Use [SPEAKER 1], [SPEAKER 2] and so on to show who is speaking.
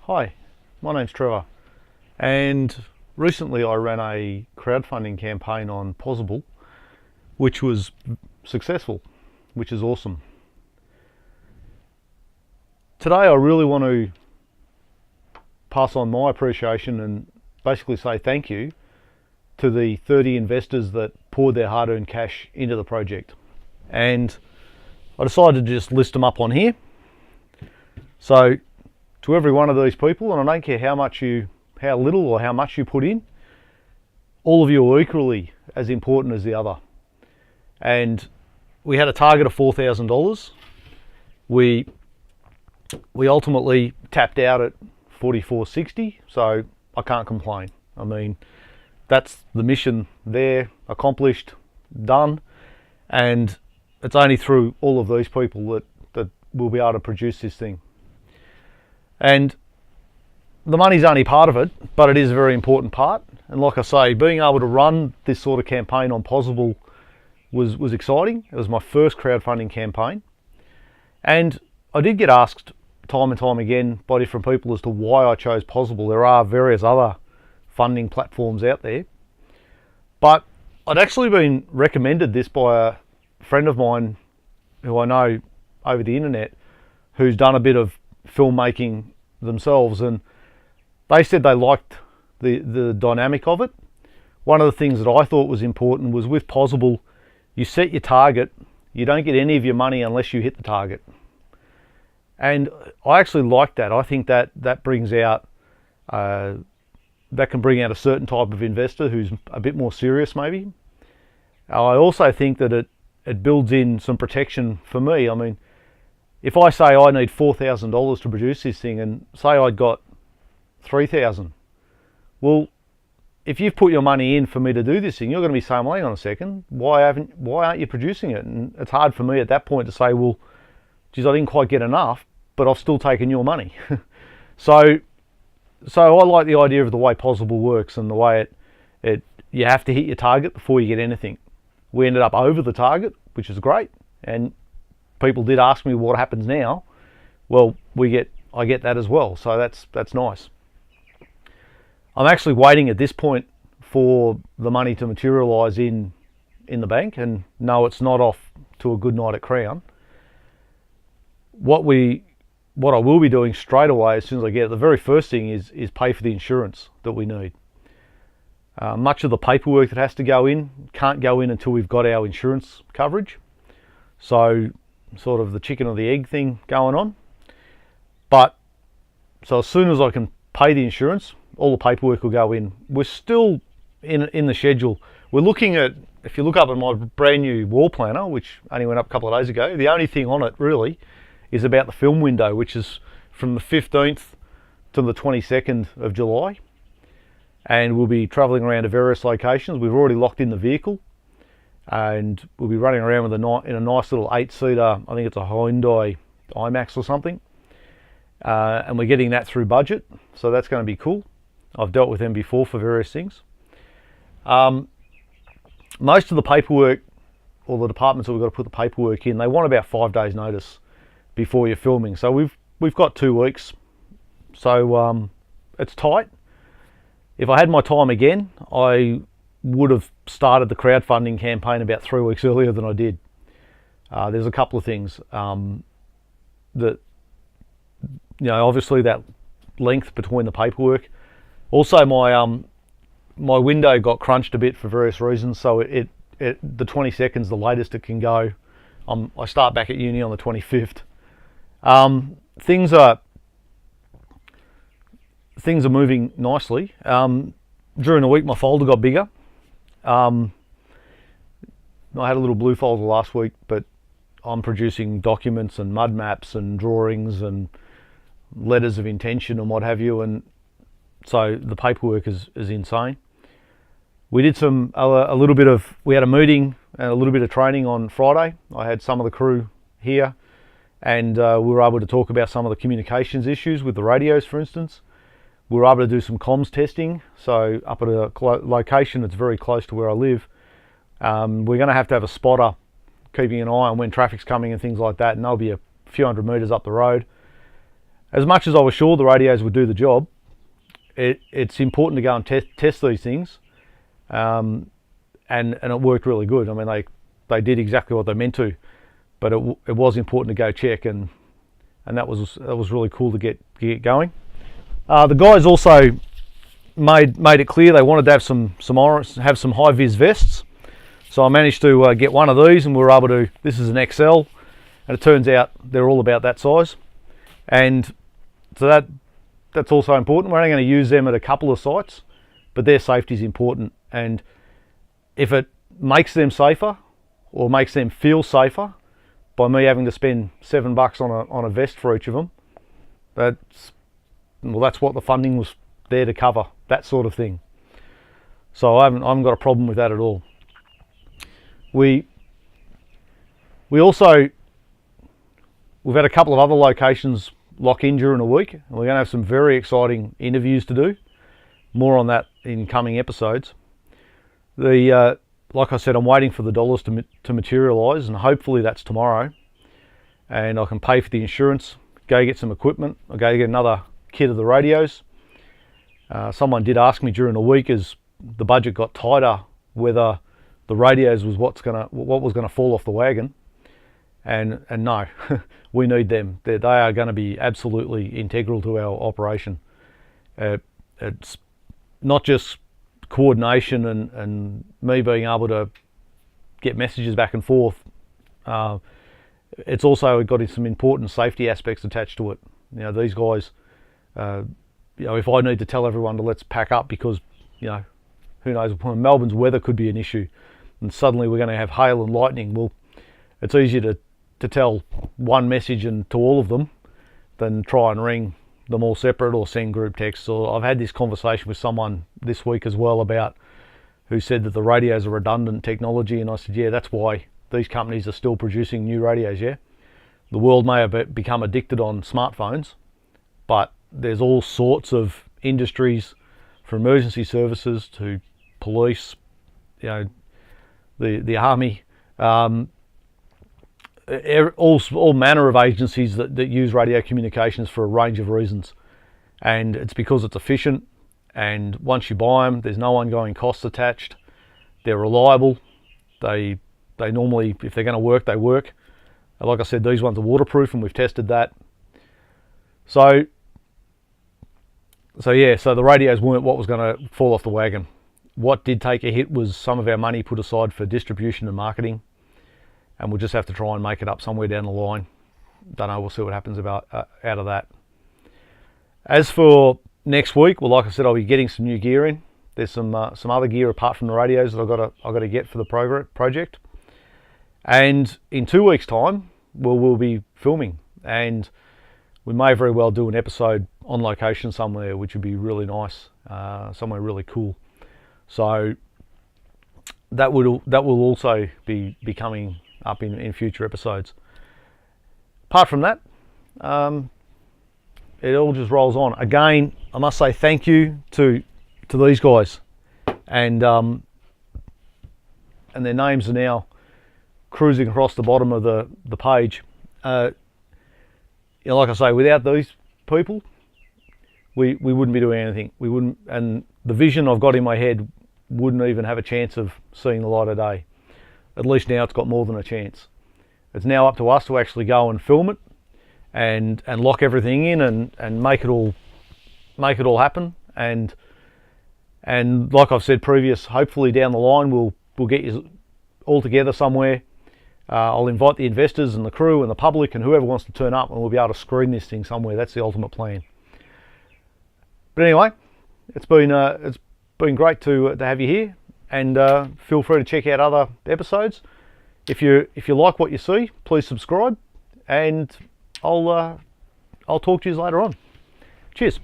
[SPEAKER 1] Hi, my name's Trevor, and recently I ran a crowdfunding campaign on Pozible, which was successful, which is awesome. Today I really want to pass on my appreciation and basically say thank you to the 30 investors that poured their hard-earned cash into the project. And I decided to just list them up on here. So to every one of these people, and I don't care how little or how much you put in, all of you are equally as important as the other. And we had a target of $4,000. We ultimately tapped out at $4,460, so I can't complain. I mean, that's the mission there, accomplished, done, and it's only through all of these people that we'll be able to produce this thing. And the money's only part of it, but it is a very important part. And like I say, being able to run this sort of campaign on Pozible was exciting. It was my first crowdfunding campaign. And I did get asked time and time again by different people as to why I chose Pozible. There are various other funding platforms out there. But I'd actually been recommended this by a friend of mine who I know over the internet, who's done a bit of filmmaking themselves, and they said they liked the dynamic of it. One of the things that I thought was important was with Pozible, you set your target, you don't get any of your money unless you hit the target. And I actually like that. I think that brings out that can bring out a certain type of investor who's a bit more serious maybe. I also think that it builds in some protection for me. I mean, if I say I need $4,000 to produce this thing, and say I'd got $3,000, well, if you've put your money in for me to do this thing, you're going to be saying, well, hang on a second, why aren't you producing it? And it's hard for me at that point to say, well, geez, I didn't quite get enough, but I've still taken your money. So I like the idea of the way Pozible works and the way you have to hit your target before you get anything. We ended up over the target, which is great, and people did ask me what happens now. Well, I get that as well, so that's nice. I'm actually waiting at this point for the money to materialise in the bank, and no, it's not off to a good night at Crown. What I will be doing straight away as soon as I get it, the very first thing is pay for the insurance that we need. Much of the paperwork that has to go in can't go in until we've got our insurance coverage. So sort of the chicken or the egg thing going on. But so as soon as I can pay the insurance, all the paperwork will go in. We're still in the schedule. We're looking at, if you look up at my brand new wall planner, which only went up a couple of days ago, the only thing on it really is about the film window, which is from the 15th to the 22nd of July. And we'll be travelling around to various locations. We've already locked in the vehicle, and we'll be running around with in a nice little 8-seater, I think it's a Hyundai IMAX or something. And we're getting that through budget, so that's going to be cool. I've dealt with them before for various things. Most of the paperwork, or the departments that we've got to put the paperwork in, they want about 5 days notice before you're filming. So we've got 2 weeks, so it's tight. If I had my time again, I would have started the crowdfunding campaign about 3 weeks earlier than I did. There's a couple of things that, obviously that length between the paperwork. Also, my window got crunched a bit for various reasons, so the 22nd's the latest it can go. I start back at uni on the 25th. Things are moving nicely. During the week, my folder got bigger. I had a little blue folder last week, but I'm producing documents and mud maps and drawings and letters of intention and what have you, and so the paperwork is insane. We did we had a meeting and a little bit of training on Friday. I had some of the crew here, and we were able to talk about some of the communications issues with the radios, for instance. We were able to do some comms testing, so up at a location that's very close to where I live, we're going to have a spotter keeping an eye on when traffic's coming and things like that, and they'll be a few hundred metres up the road. as much as I was sure the radios would do the job, it's important to go and test these things, and it worked really good. I mean, they did exactly what they meant to, but it was important to go check, and that was really cool to get going. The guys also made it clear they wanted to have some high vis vests, so I managed to get one of these, and we were able to. This is an XL, and it turns out they're all about that size, and so that's also important. We're only going to use them at a couple of sites, but their safety is important, and if it makes them safer or makes them feel safer by me having to spend $7 on a vest for each of them, that's what the funding was there to cover, that sort of thing. So I haven't got a problem with that at all. We've had a couple of other locations lock in during the week, and we're going to have some very exciting interviews to do. More on that in coming episodes. Like I said, I'm waiting for the dollars to materialise, and hopefully that's tomorrow, and I can pay for the insurance, go get some equipment, I'll go get another kit of the radios. Someone did ask me during the week as the budget got tighter whether the radios was what was going to fall off the wagon, and no, we need them. They are going to be absolutely integral to our operation. It's not just coordination and me being able to get messages back and forth. It's also got some important safety aspects attached to it. You know, these guys, if I need to tell everyone to let's pack up because, who knows, Melbourne's weather could be an issue, and suddenly we're going to have hail and lightning. Well, it's easier to tell one message and to all of them than try and ring them all separate or send group texts. So I've had this conversation with someone this week as well about who said that the radios are redundant technology, and I said, yeah, that's why these companies are still producing new radios. Yeah, the world may have become addicted on smartphones, but there's all sorts of industries, from emergency services to police, the army, all manner of agencies that use radio communications for a range of reasons. And it's because it's efficient, and once you buy them, there's no ongoing costs attached. They're reliable. They normally, if they're going to work, they work. Like I said, these ones are waterproof, and we've tested that. So the radios weren't what was going to fall off the wagon. What did take a hit was some of our money put aside for distribution and marketing, and we'll just have to try and make it up somewhere down the line. Don't know, we'll see what happens out of that. As for next week, well, like I said, I'll be getting some new gear in. There's some other gear apart from the radios that I've got to get for the project. And in 2 weeks' time, we'll be filming, and we may very well do an episode on location somewhere, which would be really nice, somewhere really cool. So that will also be coming up in future episodes. Apart from that, it all just rolls on. Again, I must say thank you to these guys, and their names are now cruising across the bottom of the page. Like I say, without these people, we wouldn't be doing anything. We wouldn't, and the vision I've got in my head wouldn't even have a chance of seeing the light of day. At least now it's got more than a chance. It's now up to us to actually go and film it and lock everything in and make it all happen. And like I've said previous, hopefully down the line we'll get you all together somewhere. I'll invite the investors and the crew and the public and whoever wants to turn up, and we'll be able to screen this thing somewhere. That's the ultimate plan. But anyway, it's been great to have you here, and feel free to check out other episodes. If you like what you see, please subscribe, and I'll talk to you later on. Cheers.